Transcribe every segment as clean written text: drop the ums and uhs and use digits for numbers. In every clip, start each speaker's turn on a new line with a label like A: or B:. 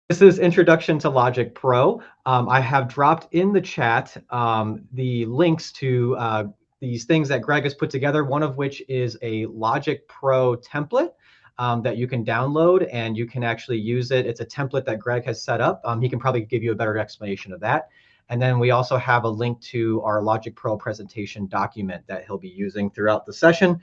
A: This is Introduction to Logic Pro. I have dropped in the chat the links to these things that Greg has put together, one of which is a Logic Pro template that you can download and you can actually use it. It's a template that Greg has set up. He can probably give you a better explanation of that. And then we also have a link to our Logic Pro presentation document that he'll be using throughout the session.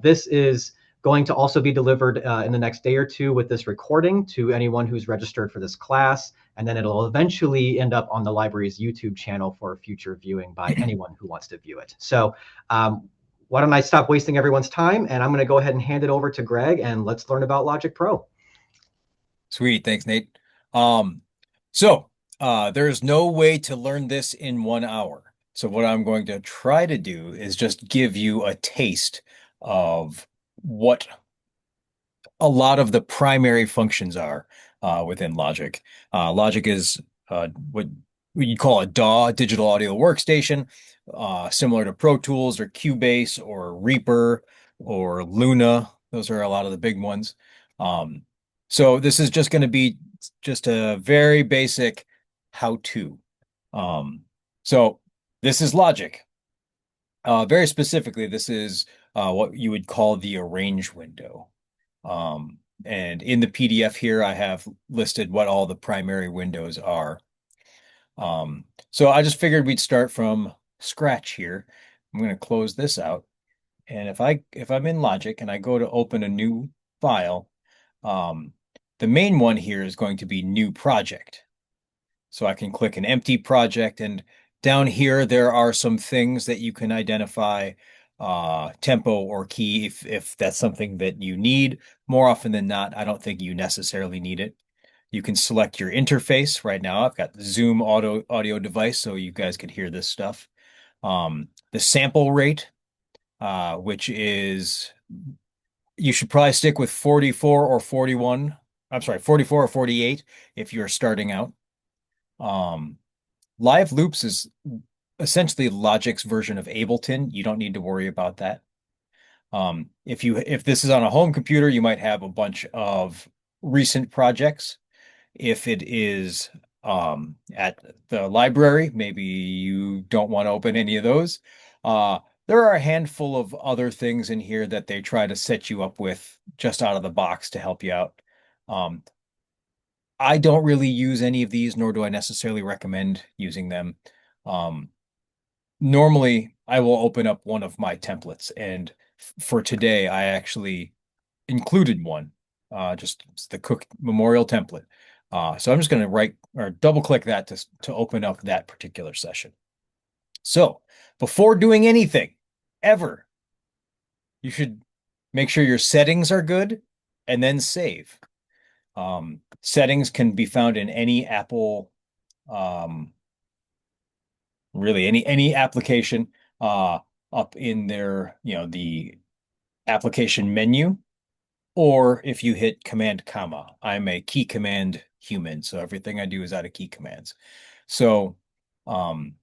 A: This is going to also be delivered in the next day or two with this recording to anyone who's registered for this class. And then it'll eventually end up on the library's YouTube channel for future viewing by anyone who wants to view it. So why don't I stop wasting everyone's time, and I'm going to go ahead and hand it over to Greg, and let's learn about Logic Pro.
B: Sweet. Thanks, Nate. Um, there's no way to learn this in 1 hour. So what I'm going to try to do is just give you a taste of what a lot of the primary functions are within Logic. Logic is what you call a DAW, digital audio workstation, similar to Pro Tools or Cubase or Reaper or Luna. Those are a lot of the big ones. Um, so this is just going to be just a very basic how-to. Um, so this is Logic. Very specifically, this is what you would call the arrange window. And in the PDF here, I have listed what all the primary windows are. So I just figured we'd start from scratch here. I'm going to close this out. And if I'm in Logic and I go to open a new file, um, the main one here is going to be new project. So I can click an empty project, and down here there are some things that you can identify, tempo or key if that's something that you need. More often than not, I don't think you necessarily need it. You can select your interface. Right now, I've got the Zoom audio device, so you guys could hear this stuff. The sample rate, which is you should probably stick with 44 or 41. I'm sorry, 44 or 48 if you're starting out. Um, Live loops is essentially Logic's version of Ableton. You don't need to worry about that. If this is on a home computer, you might have a bunch of recent projects. If it is at the library, maybe you don't want to open any of those. There are a handful of other things in here that they try to set you up with just out of the box to help you out. Um, I don't really use any of these, nor do I necessarily recommend using them. Um, Normally, I will open up one of my templates, and for today, I actually included one, just the Cook Memorial template. So I'm just going to right or double click that to open up that particular session. So before doing anything, ever, you should make sure your settings are good and then save. Settings can be found in any Apple, um, really any application, up in their, the application menu, or if you hit Command comma. I'm a key command human, so everything I do is out of key commands. So, um,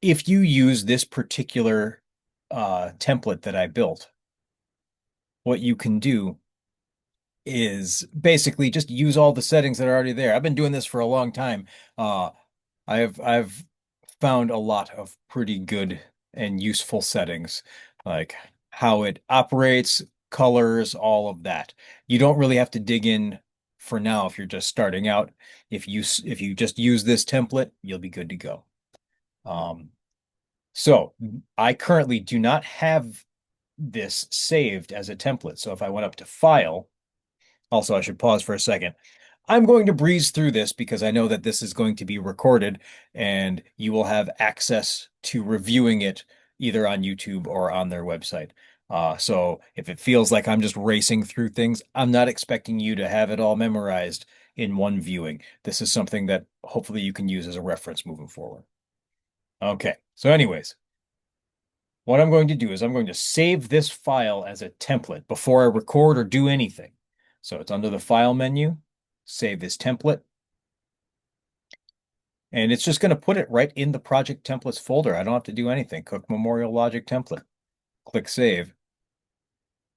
B: if you use this particular template that I built, what you can do is basically just use all the settings that are already there. I've been doing this for a long time. Uh, I've found a lot of pretty good and useful settings, like how it operates, colors, all of that. You don't really have to dig in for now if you're just starting out. If you just use this template, you'll be good to go. Um, so I currently do not have this saved as a template. So if I went up to File, also I should pause for a second. I'm going to breeze through this because I know that this is going to be recorded and you will have access to reviewing it either on YouTube or on their website. So if it feels like I'm just racing through things, I'm not expecting you to have it all memorized in one viewing. This is something that hopefully you can use as a reference moving forward. Okay, so anyways, what I'm going to do is I'm going to save this file as a template before I record or do anything. So it's under the File menu, save this template. And it's just going to put it right in the project templates folder. I don't have to do anything. Cook Memorial Logic template. Click Save.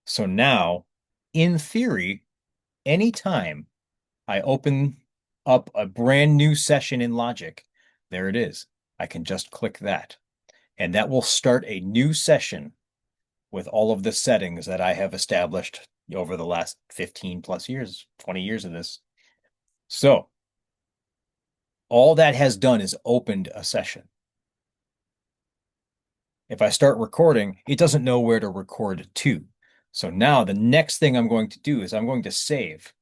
B: So now, in theory, anytime I open up a brand new session in Logic. There it is. I can just click that, and that will start a new session with all of the settings that I have established over the last 15 plus years, 20 years of this. So all that has done is opened a session. If I start recording, it doesn't know where to record to. So now the next thing I'm going to do is I'm going to save.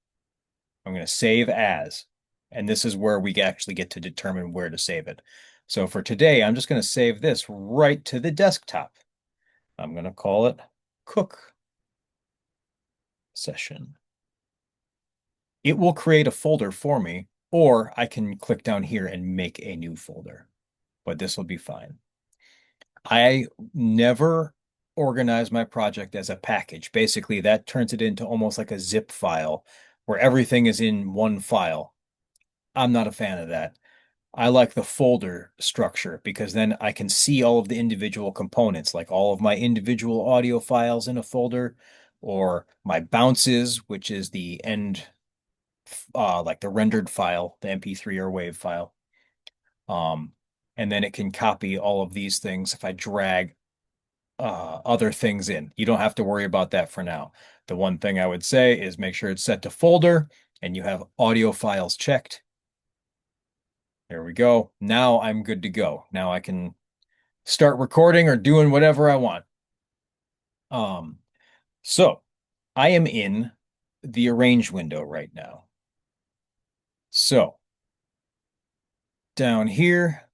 B: I'm going to save as, and this is where we actually get to determine where to save it. So for today, I'm just going to save this right to the desktop. I'm going to call it cook session. It will create a folder for me, or I can click down here and make a new folder, but this will be fine. I never organize my project as a package. Basically, that turns it into almost like a zip file where everything is in one file. I'm not a fan of that. I like the folder structure because then I can see all of the individual components, like all of my individual audio files in a folder, or my bounces, which is the end, like the rendered file, the MP3 or WAV file. Um, and then it can copy all of these things if I drag other things in. You don't have to worry about that for now. The one thing I would say is make sure it's set to folder and you have audio files checked. There we go. Now I'm good to go. Now I can start recording or doing whatever I want. Um, so I am in the arrange window right now. So down here,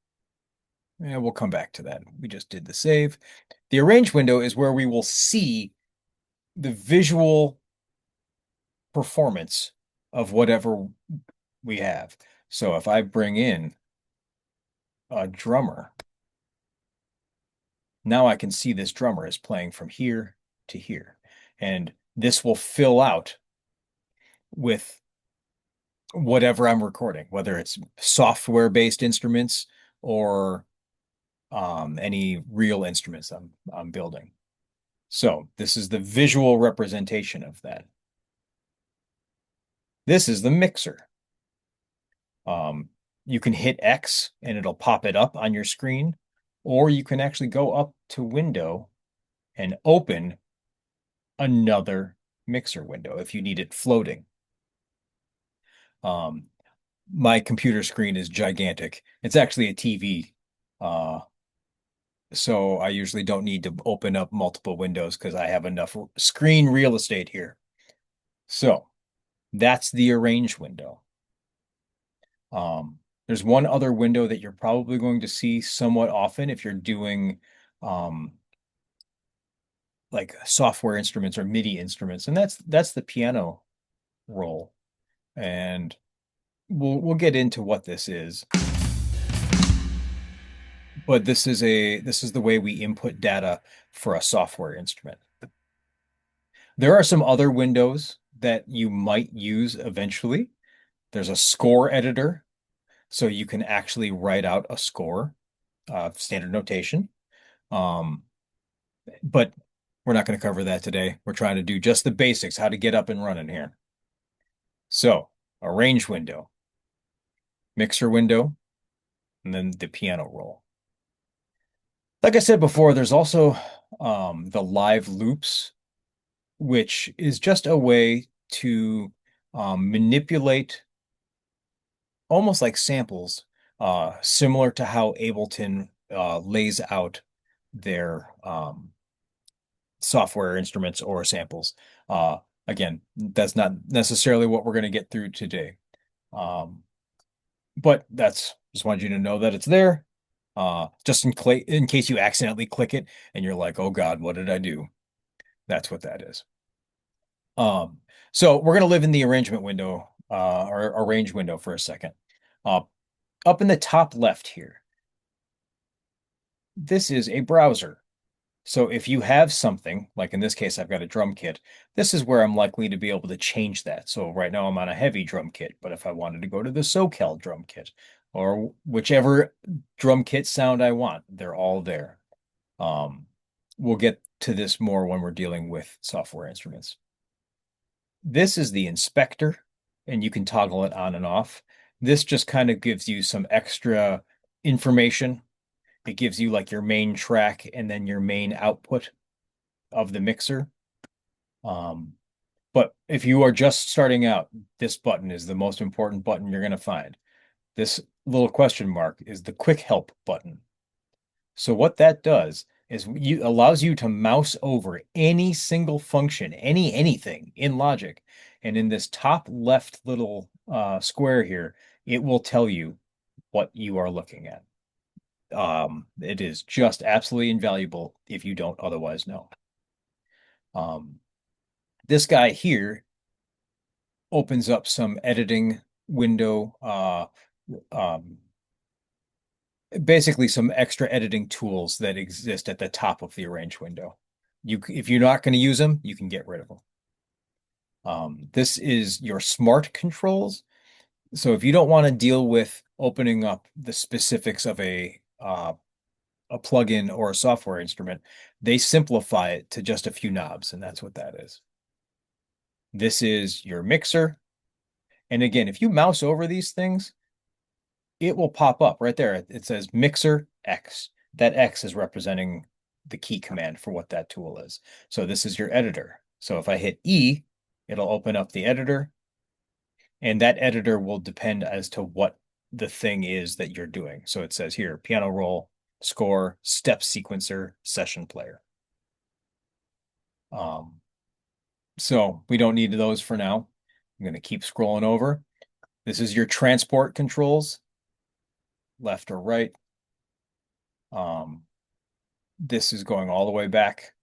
B: and we'll come back to that. We just did the save. The arrange window is where we will see the visual performance of whatever we have. So if I bring in a drummer, now I can see this drummer is playing from here to here. And this will fill out with whatever I'm recording, whether it's software-based instruments or any real instruments I'm building. So this is the visual representation of that. This is the mixer. You can hit X and it'll pop it up on your screen, or you can actually go up to Window and open another mixer window if you need it floating. Um, my computer screen is gigantic. It's actually a TV. So I usually don't need to open up multiple windows because I have enough screen real estate here. So that's the arrange window. There's one other window that you're probably going to see somewhat often if you're doing like software instruments or MIDI instruments, and that's the piano roll. And we'll get into what this is. But this is the way we input data for a software instrument. There are some other windows that you might use eventually. There's a score editor, so you can actually write out a score, standard notation. But we're not going to cover that today. We're trying to do just the basics, how to get up and running here. So, arrange window, mixer window, and then the piano roll. Like I said before, there's also the live loops, which is just a way to manipulate almost like samples, similar to how Ableton lays out their software instruments or samples. Again, that's not necessarily what we're going to get through today. But just wanted you to know that it's there. Just in case you accidentally click it and you're like, oh God, what did I do? That's what that is. So we're going to live in the arrangement window, or arrange window for a second. Up in the top left here, this is a browser. So if you have something, like in this case, I've got a drum kit, this is where I'm likely to be able to change that. So right now I'm on a heavy drum kit, but if I wanted to go to the SoCal drum kit or whichever drum kit sound I want, they're all there. We'll get to this more when we're dealing with software instruments. This is the inspector. and you can toggle it on and off. This just kind of gives you some extra information. It gives you like your main track and then your main output of the mixer. Um, but if you are just starting out, this button is the most important button you're going to find. This little question mark is the quick help button. So what that does is you allows you to mouse over any single function, anything in Logic. And in this top left little square here, it will tell you what you are looking at. It is just absolutely invaluable if you don't otherwise know. Um, this guy here opens up some editing window, um, basically some extra editing tools that exist at the top of the arrange window. If you're not going to use them, you can get rid of them. This is your smart controls. So if you don't want to deal with opening up the specifics of a plugin or a software instrument, they simplify it to just a few knobs, and that's what that is. This is your mixer. And again, if you mouse over these things, it will pop up right there. It says Mixer X. That X is representing the key command for what that tool is. So this is your editor. So if I hit E, it'll open up the editor, and that editor will depend as to what the thing is that you're doing. So it says here, piano roll, score, step sequencer, session player. Um, so we don't need those for now. I'm going to keep scrolling over. This is your transport controls, left or right. This is going all the way back.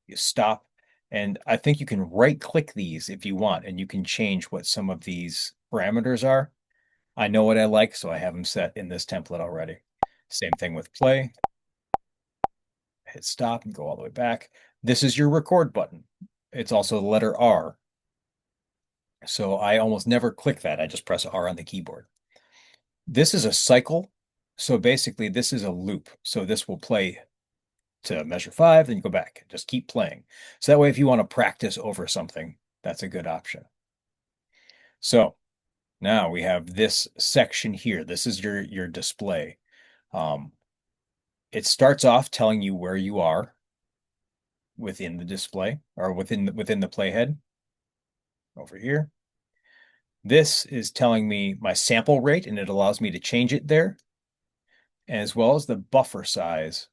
B: You stop, and I think you can right click these if you want, and you can change what some of these parameters are. I know what I like, so I have them set in this template already. Same thing with play. Hit stop and go all the way back. This is your record button. It's also the letter R. So I almost never click that. I just press R on the keyboard. This is a cycle. So basically, this is a loop. So this will play to measure 5, then you go back. Just keep playing. So that way, if you want to practice over something, that's a good option. So now we have this section here. This is your display. Um, it starts off telling you where you are within the display or within the playhead over here. This is telling me my sample rate, and it allows me to change it there, as well as the buffer size.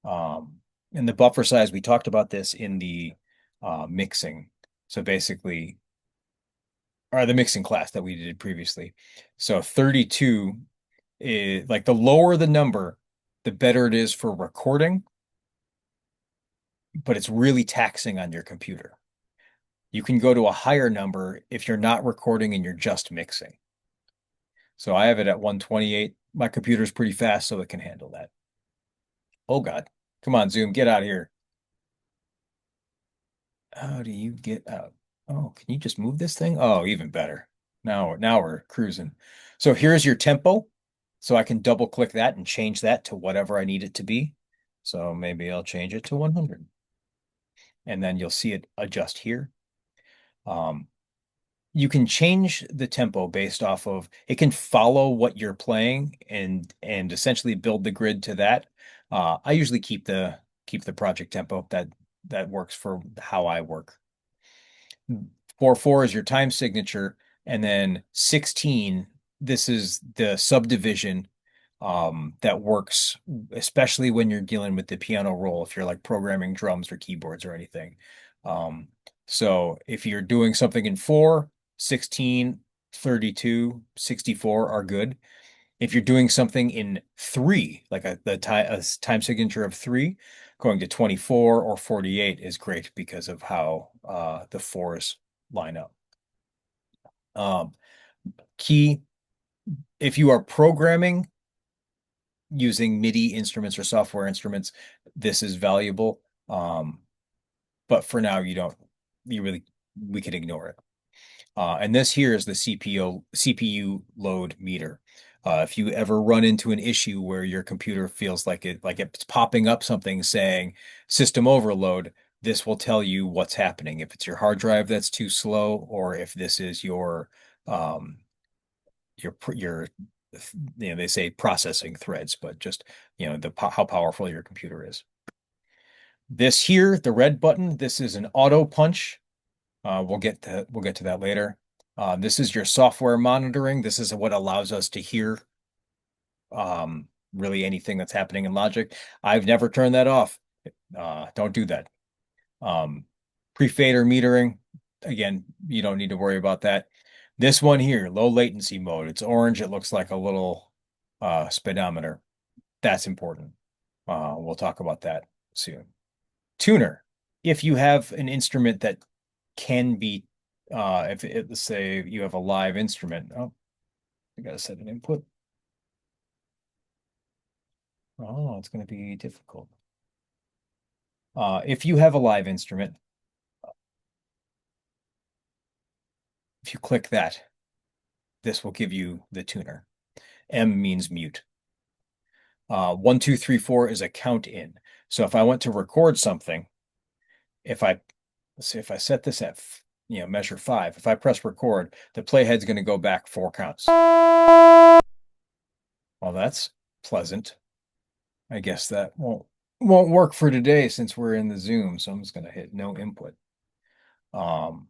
B: And the buffer size, we talked about this in the mixing. So basically, or the mixing class that we did previously. So 32 is like the lower the number, the better it is for recording, but it's really taxing on your computer. You can go to a higher number if you're not recording and you're just mixing. So I have it at 128. My computer's pretty fast, so it can handle that. Oh God. Come on, Zoom, get out of here. How do you get out? Oh, can you just move this thing? Oh, even better. Now we're cruising. So here's your tempo. So I can double click that and change that to whatever I need it to be. So maybe I'll change it to 100. And then you'll see it adjust here. You can change the tempo based off of it can follow what you're playing and essentially build the grid to that. I usually keep the project tempo that works for how I work. 4/4 is your time signature, and then 16, this is the subdivision that works, especially when you're dealing with the piano roll, if you're like programming drums or keyboards or anything. Um, so if you're doing something in 4, 16, 32, 64 are good. If you're doing something in 3, like a time signature of 3, going to 24 or 48 is great because of how the fours line up. Um, Key, if you are programming using MIDI instruments or software instruments, this is valuable. But for now, we can ignore it. And this here is the CPU load meter. If you ever run into an issue where your computer feels like it's popping up something saying system overload, this will tell you what's happening. If it's your hard drive that's too slow, or if this is um, your they say processing threads, but just how powerful your computer is. This here, the red button, this is an auto punch. We'll get to that later. This is your software monitoring. This is what allows us to hear really anything that's happening in Logic. I've never turned that off. Don't do that. Um, Pre-fader metering, again, you don't need to worry about that. This one here, low latency mode. It's orange. It looks like a little speedometer. That's important. We'll talk about that soon. Tuner. If you have an instrument that can be, let's say you have a live instrument. Oh, I gotta set an input. Oh, it's going to be difficult. If you have a live instrument, if you click that, this will give you the tuner. M means mute. 1, 2, 3, 4 is a count in. So if I want to record something, let's see if I set this at measure 5, if I press record, the playhead's going to go back 4 counts. Well, that's pleasant. I guess that won't work for today since we're in the Zoom, so I'm just going to hit no input. And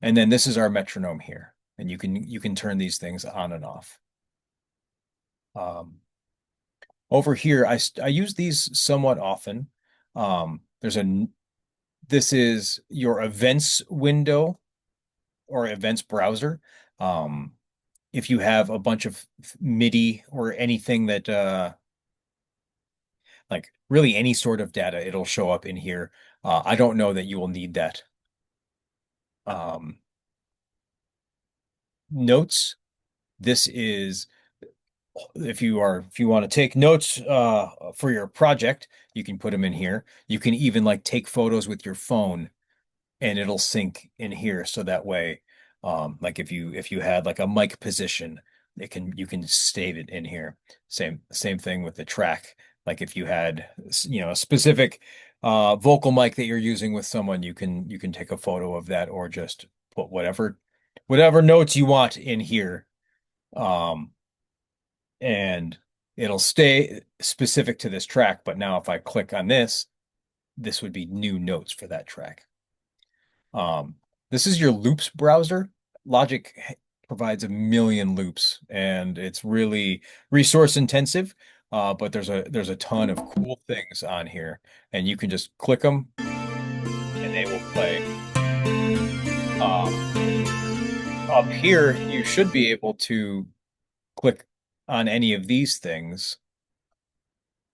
B: then this is our metronome here, and you can turn these things on and off. Over here, I use these somewhat often. This is your events window or events browser. If you have a bunch of MIDI or anything that like really any sort of data, it'll show up in here. I don't know that you will need that. Notes. This is if you want to take notes for your project, you can put them in here. You can even like take photos with your phone and it'll sync in here so that way like if you had like a mic position, you can save it in here. Same thing with the track. Like if you had a specific vocal mic that you're using with someone, you can take a photo of that or just put whatever notes you want in here. Um and it'll stay specific to this track, but now if I click on this would be new notes for that track. This is your loops browser. Logic provides a million loops, and it's really resource intensive. But there's a ton of cool things on here, and you can just click them, and they will play. Up here, you should be able to click on any of these things.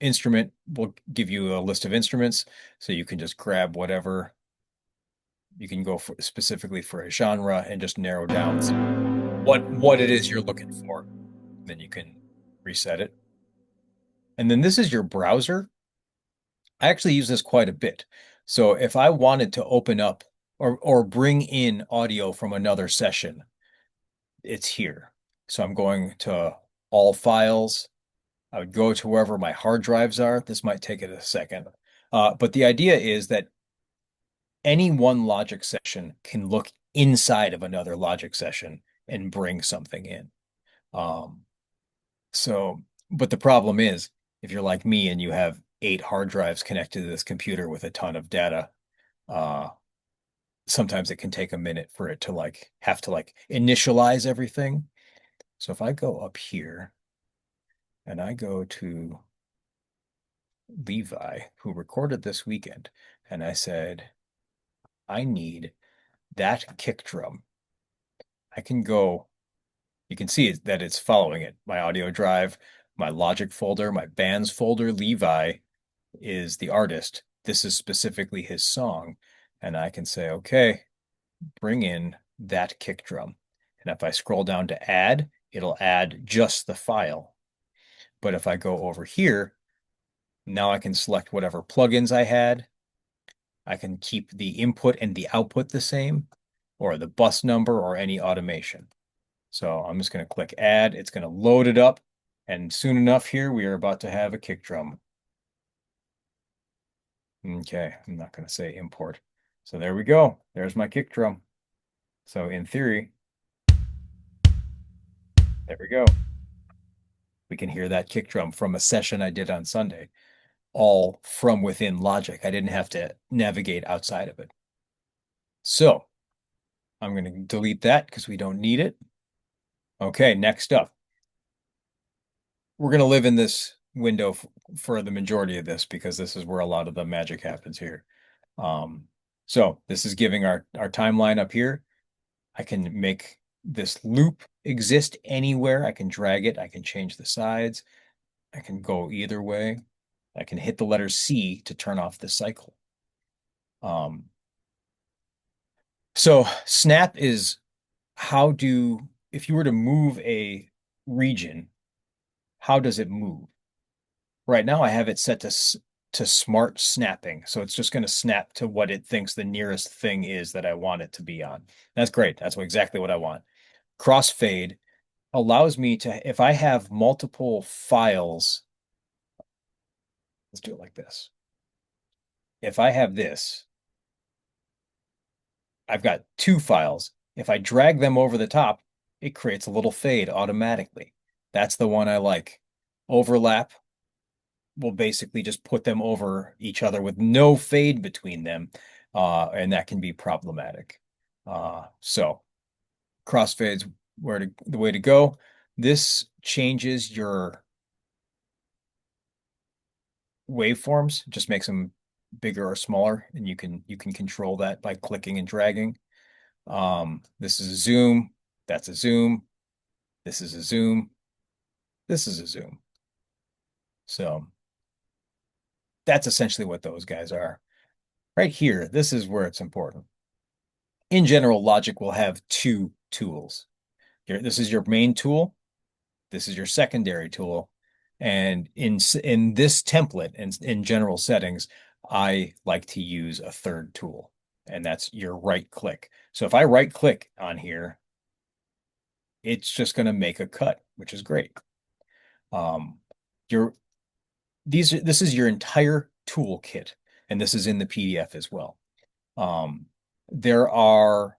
B: Instrument will give you a list of instruments, so you can just grab whatever. You can go specifically for a genre and just narrow down what it is you're looking for. Then you can reset it. And then this is your browser. I actually use this quite a bit. So if I wanted to open up or bring in audio from another session, it's here. So I'm going to all files. I would go to wherever my hard drives are. This might take it a second. But the idea is that any one Logic session can look inside of another Logic session and bring something in. Um, but the problem is, if you're like me and you have 8 hard drives connected to this computer with a ton of data, uh, sometimes it can take a minute for it to have to initialize everything. So if I go up here and I go to Levi, who recorded this weekend, and I said, I need that kick drum. I can go, you can see that it's following it. My audio drive, my Logic folder, my bands folder, Levi is the artist. This is specifically his song. And I can say, okay, bring in that kick drum. And if I scroll down to add, it'll add just the file. But if I go over here, now I can select whatever plugins I had. I can keep the input and the output the same, or the bus number, or any automation. So I'm just going to click add. It's going to load it up. And soon enough here, we are about to have a kick drum. Okay, I'm not going to say import. So there we go. There's my kick drum. So in theory, there we go. We can hear that kick drum from a session I did on Sunday, all from within Logic. I didn't have to navigate outside of it. So I'm going to delete that because we don't need it. Okay, next up, we're going to live in this window for the majority of this because this is where a lot of the magic happens here. Um, so this is giving our timeline up here. I can make this loop exist anywhere. I can drag it. I can change the sides. I can go either way. I can hit the letter C to turn off the cycle. Um, so snap is if you were to move a region, how does it move? Right now I have it set to smart snapping. So it's just going to snap to what it thinks the nearest thing is that I want it to be on. That's great. That's exactly what I want. Crossfade allows me to, if I have multiple files, let's do it like this. If I have this, I've got two files. If I drag them over the top, it creates a little fade automatically. That's the one I like. Overlap will basically just put them over each other with no fade between them, and that can be problematic. So crossfades the way to go. This changes your waveforms, just makes them bigger or smaller, and you can control that by clicking and dragging. This is a zoom, that's a zoom, this is a zoom, this is a zoom. So that's essentially what those guys are. Right here, this is where it's important. In general, Logic will have two tools. This is your main tool, this is your secondary tool, and in this template and in general settings, I like to use a third tool, and that's your right click. So if I right click on here, it's just going to make a cut, which is great. Um, your this is your entire toolkit, and this is in the PDF as well. There are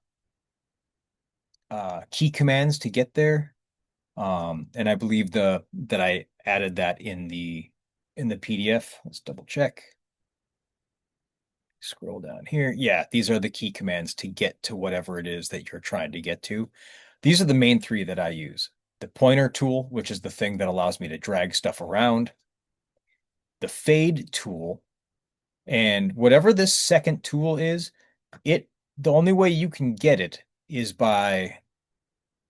B: key commands to get there, and I believe that I added that in the PDF. Let's double check. Scroll down here. Yeah, these are the key commands to get to whatever it is that you're trying to get to. These are the main three that I use. The pointer tool, which is the thing that allows me to drag stuff around. The fade tool, and whatever this second tool is, the only way you can get it is by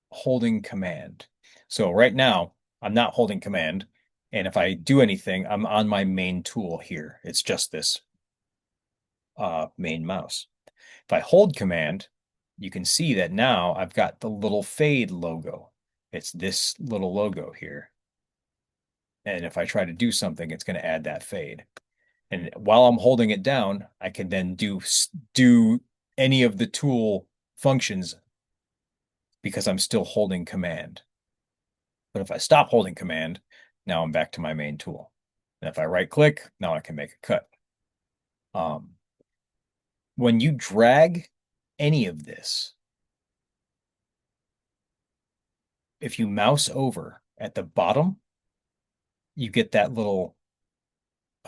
B: holding command. So right now, I'm not holding command, and if I do anything, I'm on my main tool here. It's just this main mouse. If I hold command, you can see that now I've got the little fade logo. It's this little logo here. And if I try to do something, it's going to add that fade. And while I'm holding it down, I can then do any of the tool functions because I'm still holding command. But if I stop holding command, now I'm back to my main tool. And if I right click, now I can make a cut. When you drag any of this, if you mouse over at the bottom, you get that little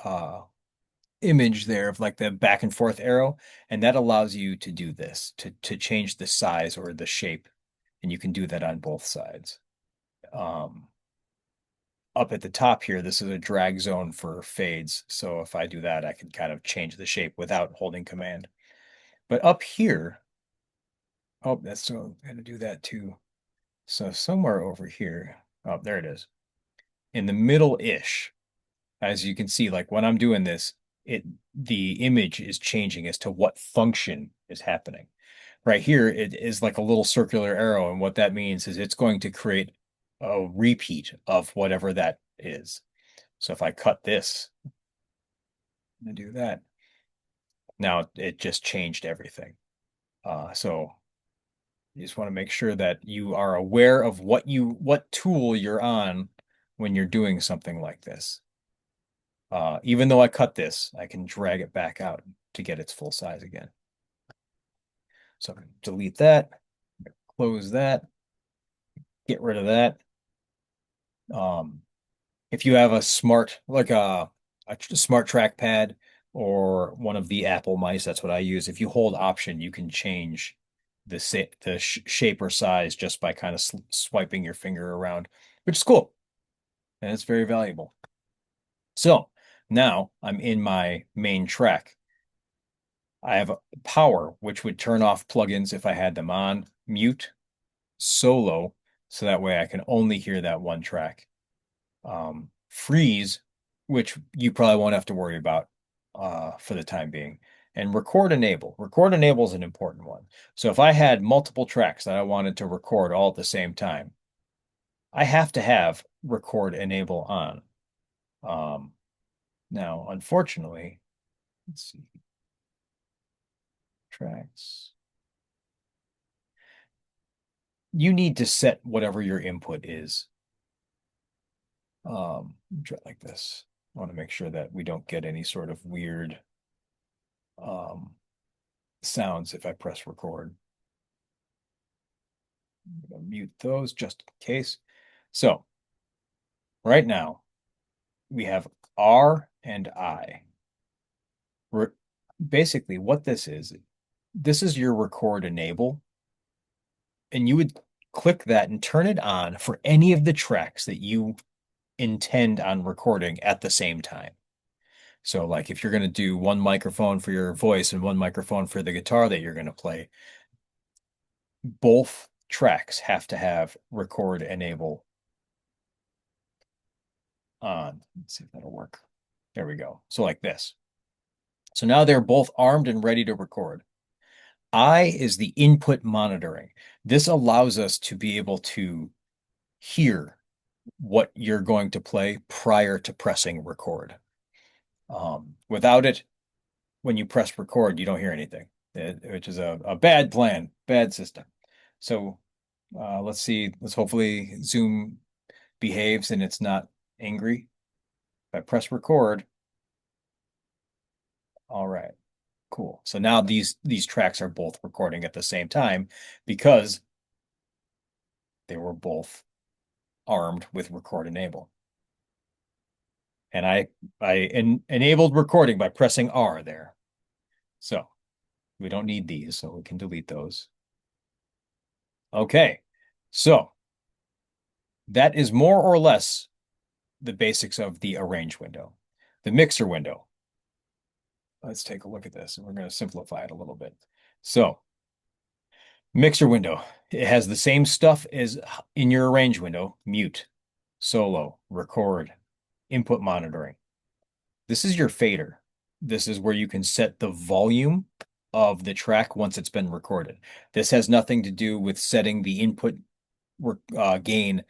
B: uh, image there of like the back and forth arrow, and that allows you to do this, to change the size or the shape, and you can do that on both sides. Up at the top here, this is a drag zone for fades, so if I do that, I can kind of change the shape without holding command. But up here, oh, that's so I'm going to do that too. So somewhere over here, oh, there it is. In the middle-ish, as you can see, like when I'm doing this, the image is changing as to what function is happening. Right here, it is like a little circular arrow, and what that means is it's going to create a repeat of whatever that is. So if I cut this and do that, now it just changed everything. So you just want to make sure that you are aware of what tool you're on when you're doing something like this. Even though I cut this, I can drag it back out to get its full size again. So I'm going to delete that, close that, get rid of that. Um, if you have a smart, like a smart trackpad or one of the Apple mice, that's what I use. If you hold Option, you can change the shape or size just by kind of swiping your finger around, which is cool and it's very valuable. So now I'm in my main track. I have power, which would turn off plugins if I had them on, mute, solo, so that way I can only hear that one track. Freeze, which you probably won't have to worry about for the time being. And record enable. Record enable is an important one. So if I had multiple tracks that I wanted to record all at the same time, I have to have record enable on. Now, unfortunately, let's see, tracks. You need to set whatever your input is. Try like this. I want to make sure that we don't get any sort of weird um, sounds if I press record. I'm going to mute those just in case. So right now we have R and I. Basically what this is your record enable, and you would click that and turn it on for any of the tracks that you intend on recording at the same time. So like if you're going to do one microphone for your voice and one microphone for the guitar that you're going to play, both tracks have to have record enable on. Let's see if that'll work. There we go. So like this. So now they're both armed and ready to record. I is the input monitoring. This allows us to be able to hear what you're going to play prior to pressing record. Without it, when you press record, you don't hear anything, which is a bad plan, bad system. So let's see. Let's hopefully Zoom behaves and it's not angry. If I press record, all right, cool. So now these tracks are both recording at the same time because they were both armed with record enable. And I enabled recording by pressing R there. So we don't need these, so we can delete those. Okay, so that is more or less the basics of the arrange window. The mixer window. Let's take a look at this, and we're going to simplify it a little bit. So mixer window, it has the same stuff as in your arrange window: mute, solo, record, input monitoring. This is your fader. This is where you can set the volume of the track once it's been recorded. This has nothing to do with setting the input gain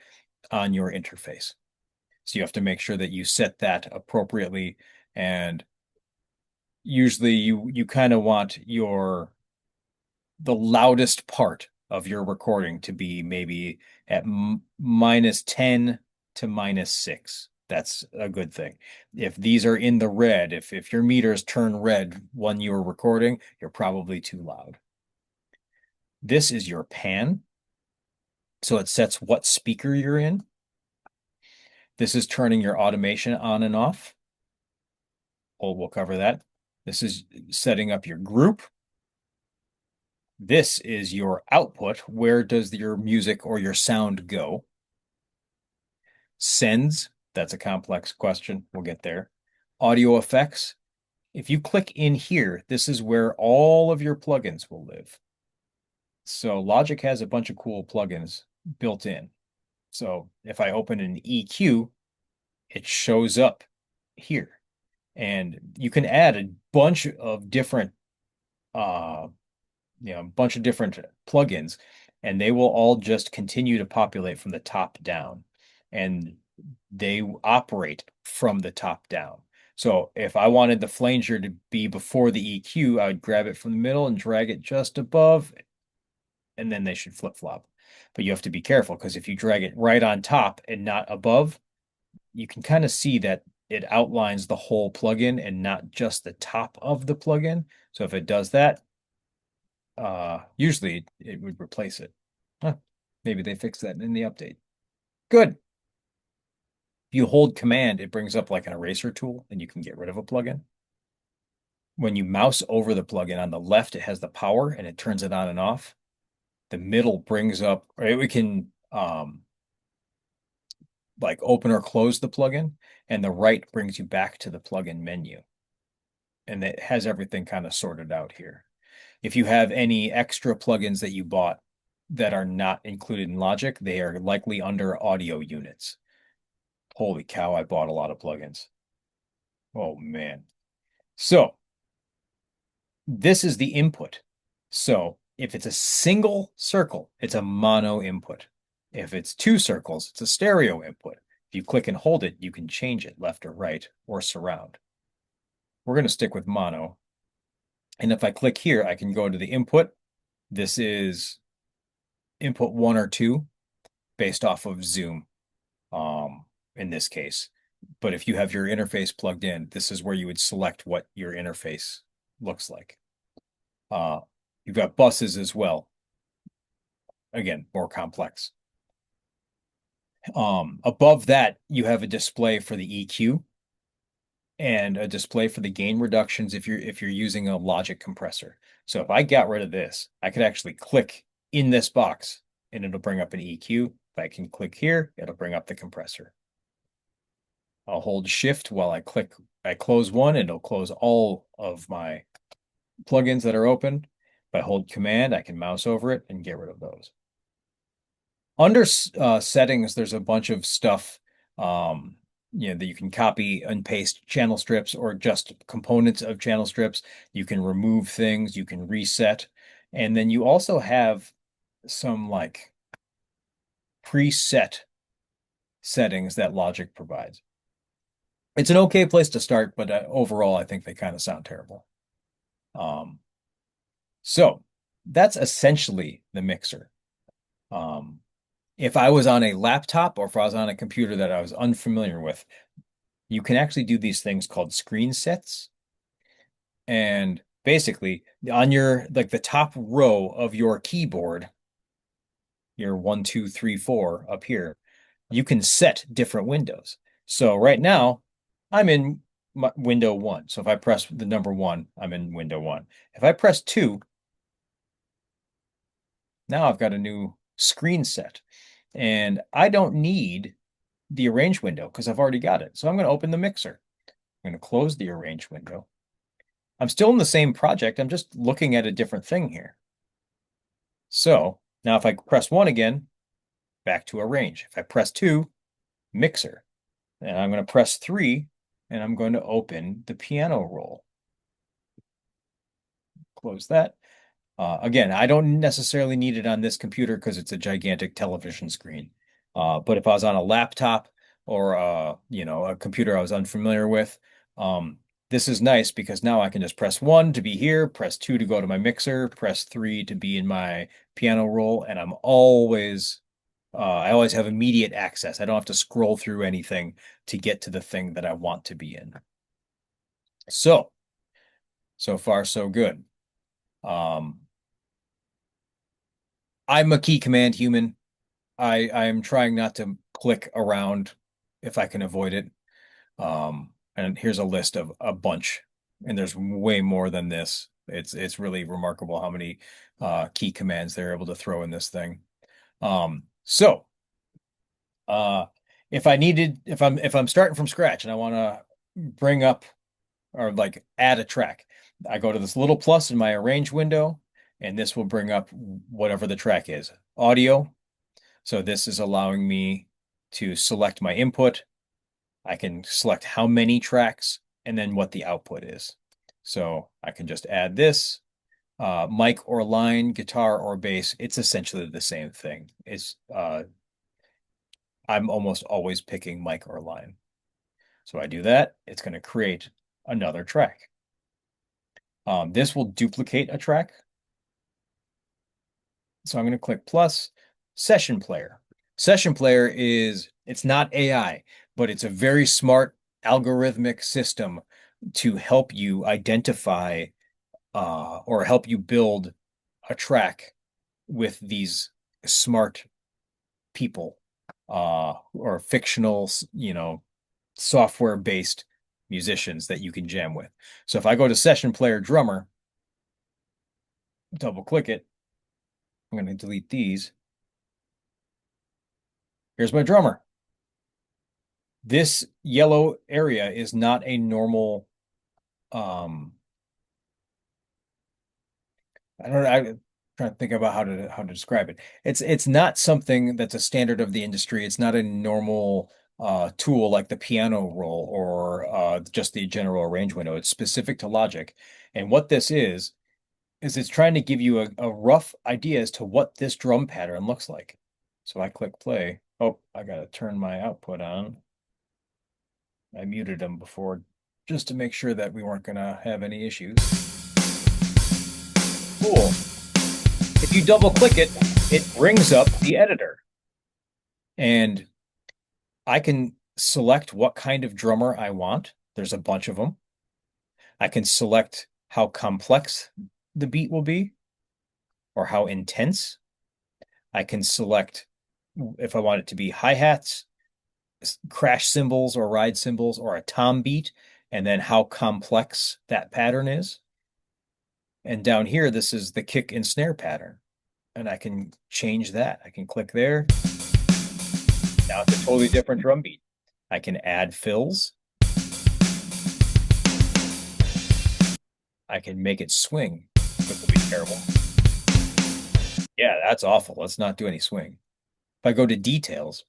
B: on your interface. So you have to make sure that you set that appropriately. And usually you kind of want the loudest part of your recording to be maybe at -10 to -6. That's a good thing. If these are in the red, if your meters turn red when you are recording, you're probably too loud. This is your pan. So it sets what speaker you're in. This is turning your automation on and off. We'll cover that. This is setting up your group. This is your output. Where does your music or your sound go? Sends, that's a complex question. We'll get there. Audio effects. If you click in here, this is where all of your plugins will live. So Logic has a bunch of cool plugins built in. So if I open an EQ, it shows up here. And you can add a bunch of different plugins, and they will all just continue to populate from the top down, and they operate from the top down. So if I wanted the flanger to be before the EQ, I would grab it from the middle and drag it just above, and then they should flip-flop. But you have to be careful, because if you drag it right on top and not above, you can kind of see that it outlines the whole plugin and not just the top of the plugin. So if it does that, usually it would replace it. Huh. Maybe they fixed that in the update. Good. If you hold Command, it brings up like an eraser tool and you can get rid of a plugin. When you mouse over the plugin on the left, it has the power and it turns it on and off. The middle brings up, or we can like open or close the plugin, and the right brings you back to the plugin menu. And it has everything kind of sorted out here. If you have any extra plugins that you bought that are not included in Logic, they are likely under audio units. Holy cow, I bought a lot of plugins. Oh man. So this is the input. So if it's a single circle, it's a mono input. If it's two circles, it's a stereo input. If you click and hold it, you can change it left or right or surround. We're going to stick with mono. And if I click here, I can go to the input. This is input 1 or 2 based off of Zoom in this case. But if you have your interface plugged in, this is where you would select what your interface looks like. You've got buses as well. Again, more complex. Above that, you have a display for the EQ and a display for the gain reductions if you're using a Logic compressor. So if I got rid of this, I could actually click in this box and it'll bring up an EQ. If I can click here, it'll bring up the compressor. I'll hold shift while I close one, and it'll close all of my plugins that are open. If I hold command, I can mouse over it and get rid of those. Under settings, there's a bunch of stuff that you can copy and paste channel strips or just components of channel strips. You can remove things, you can reset. And then you also have some like preset settings that Logic provides. It's an okay place to start, but overall, I think they kind of sound terrible. So that's essentially the mixer. If I was on a laptop or if I was on a computer that I was unfamiliar with, you can actually do these things called screen sets. And basically, on your like the top row of your keyboard, your 1, 2, 3, 4 up here, you can set different windows. So right now, I'm in window 1. So if I press the number 1, I'm in window 1. If I press 2, now I've got a new screen set. And I don't need the arrange window because I've already got it. So I'm going to open the mixer. I'm going to close the arrange window. I'm still in the same project. I'm just looking at a different thing here. So now if I press 1 again, back to arrange. If I press 2, mixer. And I'm going to press 3, and I'm going to open the piano roll. Close that. Again, I don't necessarily need it on this computer because it's a gigantic television screen. But if I was on a laptop or a computer I was unfamiliar with, this is nice because now I can just press 1 to be here, press 2 to go to my mixer, press 3 to be in my piano roll, and I always have immediate access. I don't have to scroll through anything to get to the thing that I want to be in. So far, so good. I'm a key command human. I'm trying not to click around if I can avoid it. And here's a list of a bunch, and there's way more than this. It's really remarkable how many key commands they're able to throw in this thing. If I'm starting from scratch and I want to bring up or like add a track, I go to this little plus in my arrange window, and this will bring up whatever the track is. Audio. So this is allowing me to select my input. I can select how many tracks and then what the output is. So I can just add this. Mic or line, guitar or bass, it's essentially the same thing. I'm almost always picking mic or line. So I do that, it's going to create another track. This will duplicate a track. So I'm going to click plus session player. Session player it's not AI, but it's a very smart algorithmic system to help you identify or help you build a track with these smart people or fictional, software-based musicians that you can jam with. So if I go to session player drummer, double click it, I'm going to delete these. Here's my drummer. This yellow area is not a normal I don't know. I'm trying to think about how to describe it. It's not something that's a standard of the industry. It's not a normal tool like the piano roll or just the general arrange window. It's specific to Logic. And what this is it's trying to give you a rough idea as to what this drum pattern looks like. So I click play. Oh, I gotta turn my output on. I muted them before just to make sure that we weren't gonna have any issues. Cool. If you double click it, it brings up the editor. And I can select what kind of drummer I want. There's a bunch of them. I can select how complex the beat will be or how intense. I can select if I want it to be hi-hats, crash cymbals or ride cymbals, or a tom beat, and then how complex that pattern is. And down here, this is the kick and snare pattern. And I can change that. I can click there. Now it's a totally different drum beat. I can add fills. I can make it swing, which will be terrible. Yeah, that's awful. Let's not do any swing. If I go to details,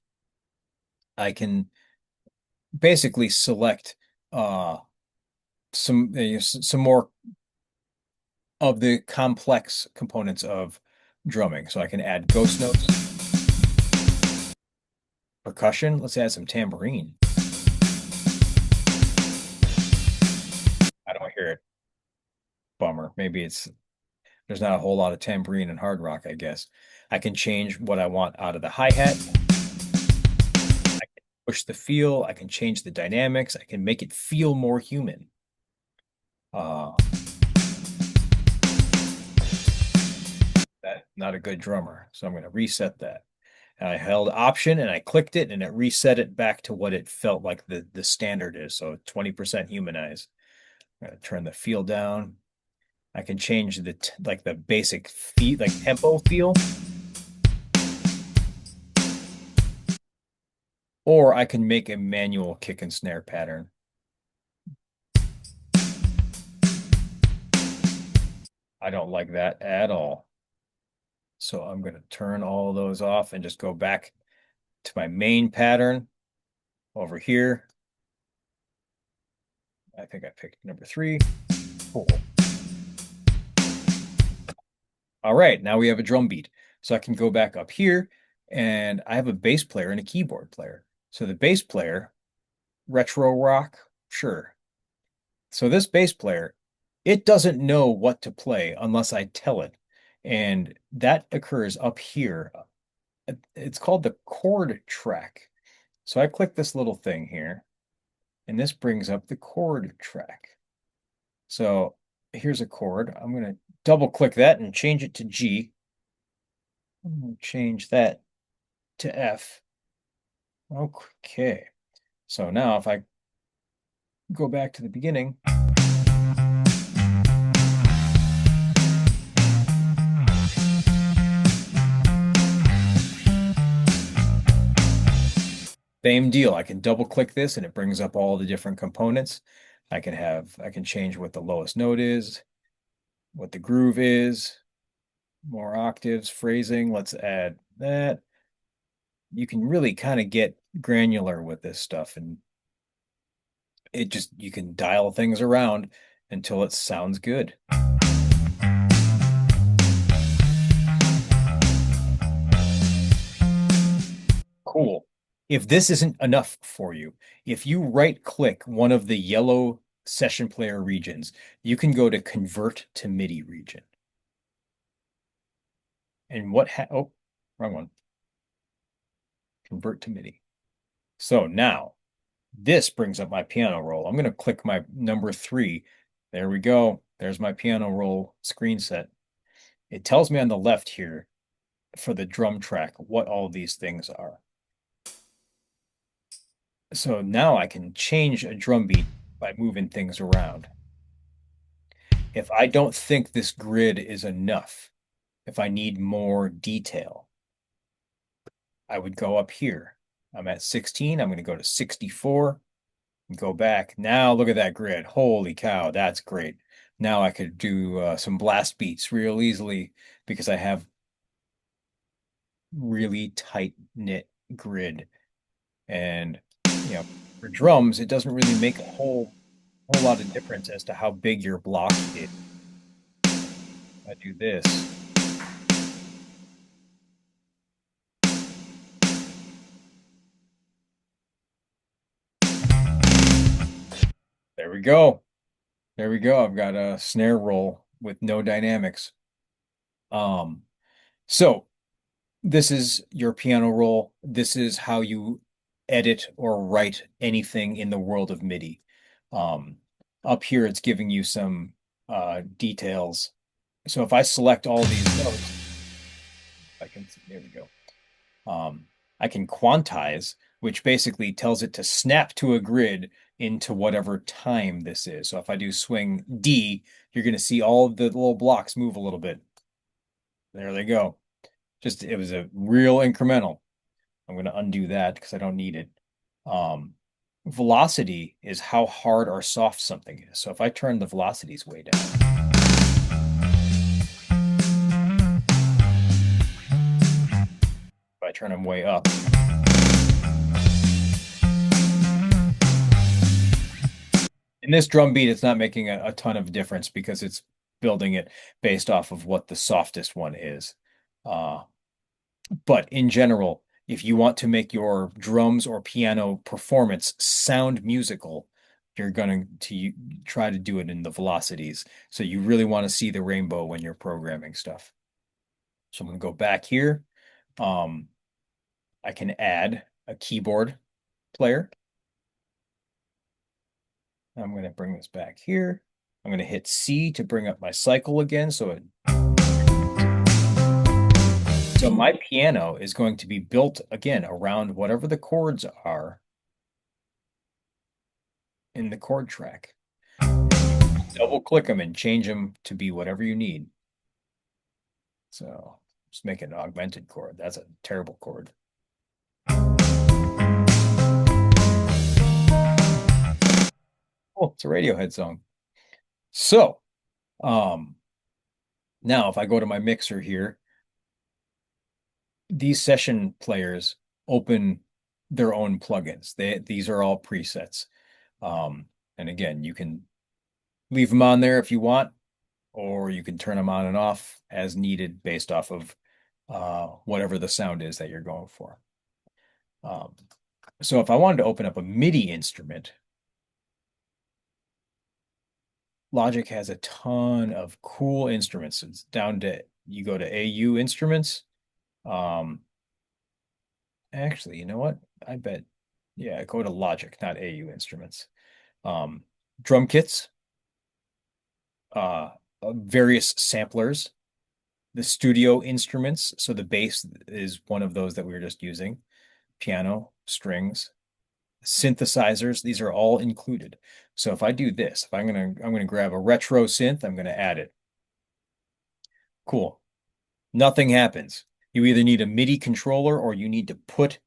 B: I can basically select some more of the complex components of drumming. So I can add ghost notes, percussion. Let's add some tambourine. I don't hear it. Bummer. Maybe there's not a whole lot of tambourine and hard rock, I guess. I can change what I want out of the hi-hat. I can push the feel. I can change the dynamics. I can make it feel more human. That not a good drummer. So I'm going to reset that. And I held Option and I clicked it and it reset it back to what it felt like the standard is. So 20% humanize. I'm going to turn the feel down. I can change the basic feel, like tempo feel. Or I can make a manual kick and snare pattern. I don't like that at all. So I'm going to turn all those off and just go back to my main pattern over here. I think I picked number 3. Cool. All right, now we have a drum beat. So I can go back up here and I have a bass player and a keyboard player. So the bass player, retro rock, sure. So this bass player, it doesn't know what to play unless I tell it. And that occurs up here. It's called the chord track. So I click this little thing here, and this brings up the chord track. So here's a chord. I'm going to double click that and change it to G. I'm going to change that to F. Okay. So now if I go back to the beginning, same deal. I can double click this and it brings up all the different components. I can change what the lowest note is, what the groove is, more octaves, phrasing. Let's add that. You can really kind of get granular with this stuff and you can dial things around until it sounds good. Cool. If this isn't enough for you, if you right click one of the yellow session player regions, you can go to convert to MIDI region. And oh, wrong one. Convert to MIDI. So now This brings up my piano roll. I'm going to click my number 3. There we go. There's my piano roll screen set. It tells me on the left here for the drum track what all these things are. So now I can change a drum beat by moving things around. If I don't think this grid is enough, if I need more detail, I would go up here. I'm at 16. I'm going to go to 64 and go back. Now look at that grid. Holy cow, that's great. Now I could do some blast beats real easily because I have really tight knit grid. And for drums, it doesn't really make a whole lot of difference as to how big your block is. I do this. There we go. There we go. I've got a snare roll with no dynamics. Um, so this is your piano roll. This is how you edit or write anything in the world of MIDI. Um, Up here, it's giving you some details. So if I select all these notes, I can see, there we go. I can quantize, which basically tells it to snap to a grid into whatever time this is. So if I do swing D, you're going to see all of the little blocks move a little bit. There they go. Just it was a real incremental. I'm going to undo that because I don't need it. Velocity is how hard or soft something is. So if I turn the velocities way down, if I turn them way up, in this drum beat, it's not making a ton of difference because it's building it based off of what the softest one is. But in general, if you want to make your drums or piano performance sound musical, you're going to try to do it in the velocities. So you really want to see the rainbow when you're programming stuff. So I'm going to go back here. I can add a keyboard player. I'm going to bring this back here. I'm going to hit C to bring up my cycle again. So my piano is going to be built again around whatever the chords are in the chord track. Double click them and change them to be whatever you need. So just make it an augmented chord. That's a terrible chord. Oh, it's a Radiohead song. So, now if I go to my mixer here, these session players open their own plugins. These are all presets. And again, you can leave them on there if you want, or you can turn them on and off as needed based off of whatever the sound is that you're going for. So if I wanted to open up a MIDI instrument, Logic has a ton of cool instruments. It's down to, you go to AU instruments. Actually, you know what? I bet, yeah, go to Logic, not AU instruments. Drum kits, various samplers, the studio instruments. So the bass is one of those that we were just using. Piano, strings, synthesizers, these are all included. So if I do this, if I'm gonna grab a retro synth, I'm gonna add it. Cool. Nothing happens. You either need a MIDI controller or you need to put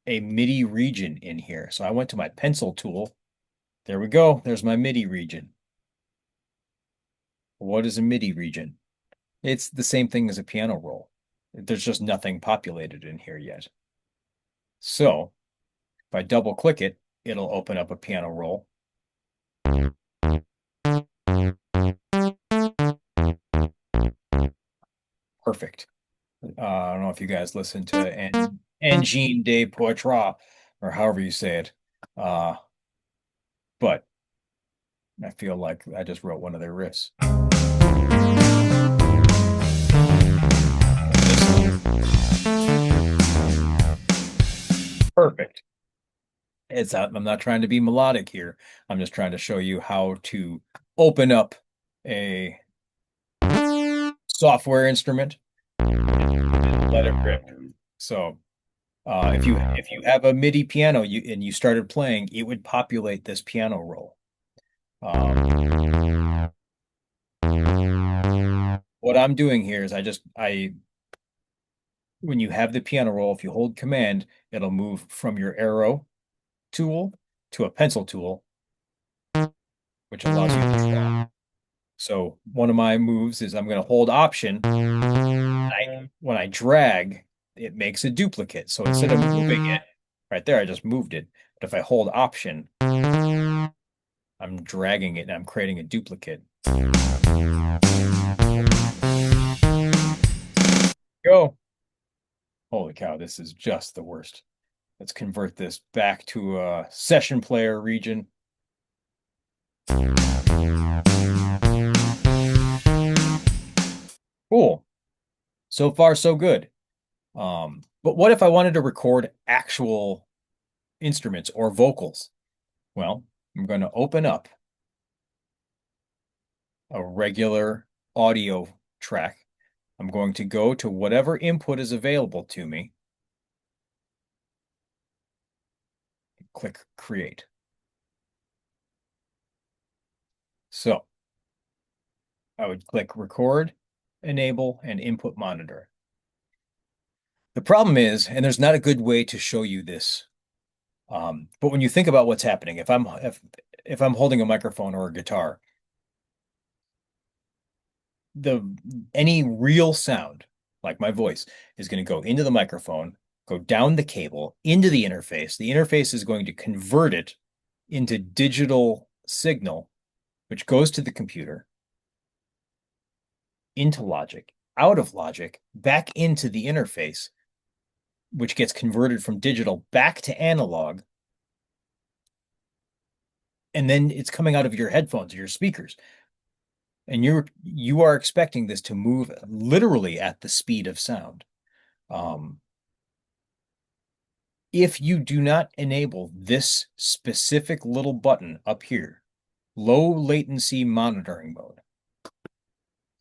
B: a MIDI region in here. So I went to my pencil tool. There we go. There's my MIDI region. What is a MIDI region? It's the same thing as a piano roll. There's just nothing populated in here yet. So if I double click it, it'll open up a piano roll. Perfect. I don't know if you guys listen to Engine de Poitras or however you say it. But I feel like I just wrote one of their riffs. Perfect. I'm not trying to be melodic here. I'm just trying to show you how to open up a software instrument and let it rip. So if you have a MIDI piano and you started playing, it would populate this piano roll. What I'm doing here is I when you have the piano roll, if you hold command, it'll move from your arrow tool to a pencil tool, which allows you to draw. So one of my moves is I'm going to hold Option. When I drag, it makes a duplicate. So instead of moving it right there, I just moved it. But if I hold Option, I'm dragging it and I'm creating a duplicate. Go. Holy cow, this is just the worst. Let's convert this back to a session player region. Cool. So far, so good. But what if I wanted to record actual instruments or vocals? Well, I'm going to open up a regular audio track. I'm going to go to whatever input is available to me. Click Create. So I would click Record, Enable, and Input Monitor. The problem is, and there's not a good way to show you this, but when you think about what's happening, if I'm holding a microphone or a guitar, the any real sound, like my voice, is going to go into the microphone, go down the cable into the interface. The interface is going to convert it into digital signal, which goes to the computer, into Logic, out of Logic, back into the interface, which gets converted from digital back to analog. And then it's coming out of your headphones or your speakers. And you are expecting this to move literally at the speed of sound. Um, if you do not enable this specific little button up here, low latency monitoring mode,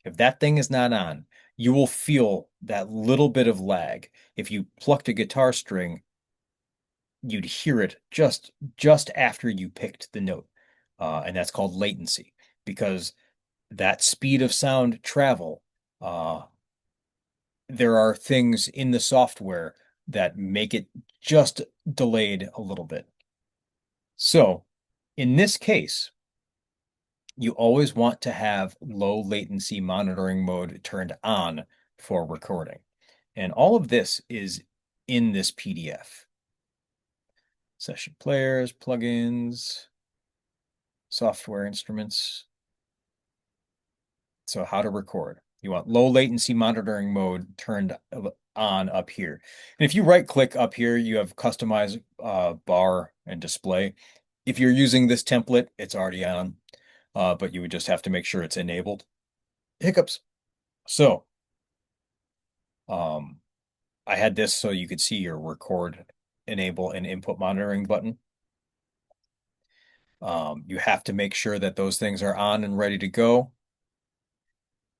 B: if that thing is not on, you will feel that little bit of lag. If you plucked a guitar string, you'd hear it just after you picked the note. And that's called latency, because that speed of sound travel, there are things in the software that make it just delayed a little bit. So in this case, you always want to have low latency monitoring mode turned on for recording. And all of this is in this PDF. Session players, plugins, software instruments. So how to record. You want low latency monitoring mode turned on up here. And if you right click up here, you have customize bar and display. If you're using this template, it's already on, but you would just have to make sure it's enabled. Hiccups. So I had this so you could see your record, enable, and input monitoring button. You have to make sure that those things are on and ready to go.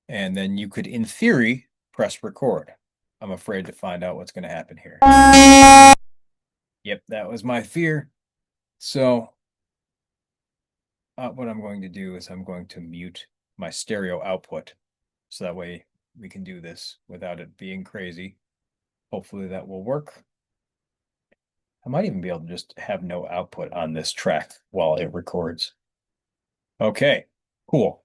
B: And then you could, in theory, press record. I'm afraid to find out what's going to happen here. Yep, that was my fear. So what I'm going to do is I'm going to mute my stereo output, so that way we can do this without it being crazy. Hopefully that will work. I might even be able to just have no output on this track while it records. Okay, cool.